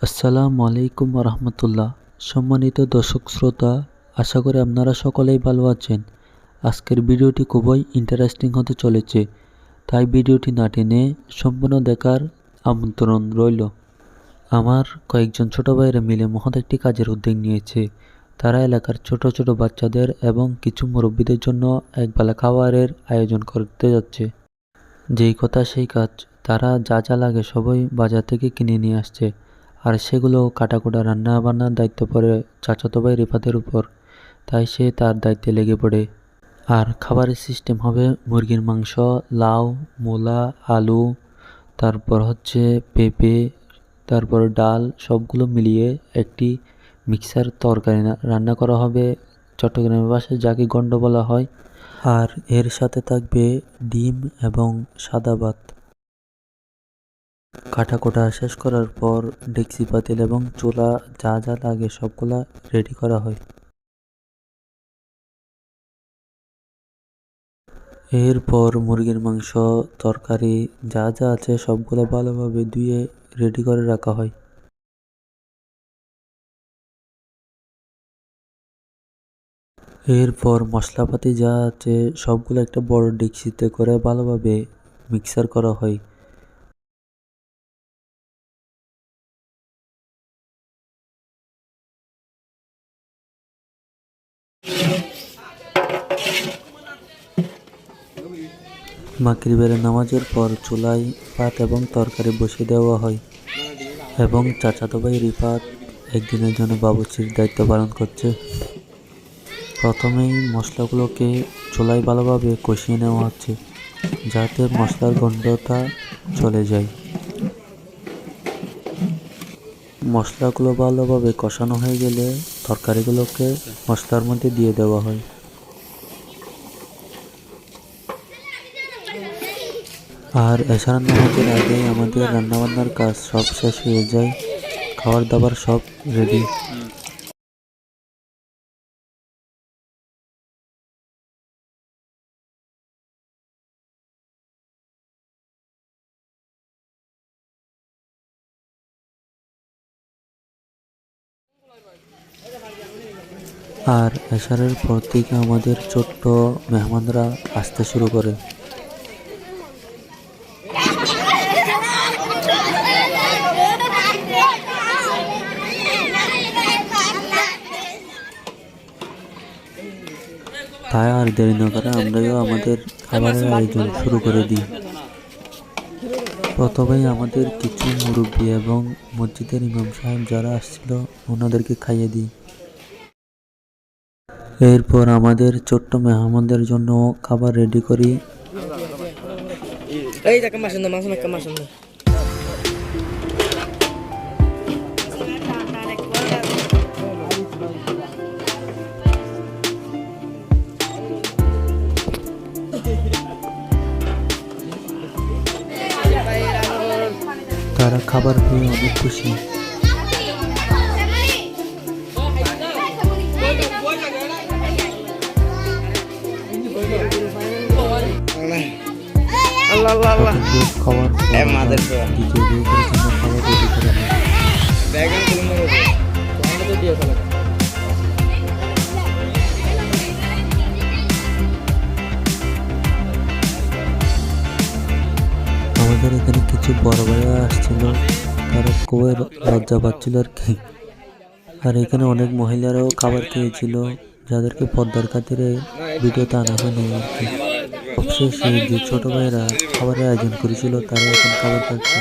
আসসালামু আলাইকুম রহমতুল্লাহ। সম্মানিত দর্শক শ্রোতা, আশা করি আপনারা সকলেই ভালো আছেন। আজকের ভিডিওটি খুবই ইন্টারেস্টিং হতে চলেছে, তাই ভিডিওটি না টেনে সম্পূর্ণ দেখার আমন্ত্রণ রইল। আমার কয়েকজন ছোট ভাইয়েরা মিলে মহৎ একটি কাজের উদ্যোগ নিয়েছে। তারা এলাকার ছোট ছোট বাচ্চাদের এবং কিছু মুরব্বীদের জন্য একবেলা খাবারের আয়োজন করতে যাচ্ছে। যেই কথা সেই কাজ। তারা যা যা লাগে সবই বাজার থেকে কিনে নিয়ে আসছে, আর সেগুলো কাটাকুটা রান্না বান্নার দায়িত্ব পড়ে চাচাতো ভাই রিফাতের উপর। তাই সে তার দায়িত্বে লেগে পড়ে। আর খাবারের সিস্টেম হবে মুরগির মাংস, লাউ, মূলা, আলু, তারপর হচ্ছে পেঁপে, তারপর ডাল, সবগুলো মিলিয়ে একটি মিক্সার তরকারি রান্না করা হবে, চট্টগ্রামের ভাষায় যাকে গন্ড বলা হয়। আর এর সাথে থাকবে ডিম এবং সাদা ভাত। কাটাকুটা শেষ করার পর ডেকচি, পাতিল এবং চুলা যা যা লাগে সবগুলা রেডি করা হয়। এরপর মুরগির মাংস, তরকারি যা যা আছে সবগুলো ভালোভাবে ধুয়ে রেডি করে রাখা হয়। এরপর মশলাপাতি যা আছে সবগুলো একটা বড় ডেকচিতে করে ভালোভাবে মিক্সার করা হয়। মাগরিবের নামাজের পর চুলায় ভাত এবং তরকারি বসিয়ে দেওয়া হয় এবং চাচাতো ভাই রিফাত একদিনের জন্য বাবুর্চির দায়িত্ব পালন করছে। প্রথমেই মশলাগুলোকে চুলায় ভালোভাবে কষিয়ে নেওয়া হচ্ছে, যাতে মশলার গন্ধটা চলে যায়। মশলাগুলো ভালোভাবে কষানো হয়ে গেলে তরকারিগুলোকে মশলার মধ্যে দিয়ে দেওয়া হয়। আর এছাড়া নামাজের আগেই আমাদের রান্নাবান্নার কাজ সব শেষ হয়ে যায়, খাবার দাবার সব রেডি। আর এশারের পর থেকে আমাদের ছোট্ট মেহমানরা আসতে শুরু করে। তাই আর দেরি না করে আমরাও আমাদের খাবারের আয়োজন শুরু করে দিই। প্রথমেই আমাদের কিছু মুরব্বী এবং মসজিদের ইমাম সাহেব যারা আসছিল ওনাদেরকে খাইয়ে দিই। এরপর আমাদের ছোট্ট মেহমানদের জন্য খাবার রেডি করি। তারা খাবার পেয়ে অনেক খুশি। খাবার আমাদের এখানে কিছু বড় ভাইয়া আসছিল, তারা খুবই লজ্জা পাচ্ছিল আর কি। আর এখানে অনেক মহিলারাও খাবার খেয়েছিল, যাদেরকে পর্দার খাতিরে ভিডিওতে আনা হয়নি আর কি। সবশেষে যে ছোট ভাইয়েরা খাবারের আয়োজন করেছিল তারা এখন খাবার খাচ্ছে।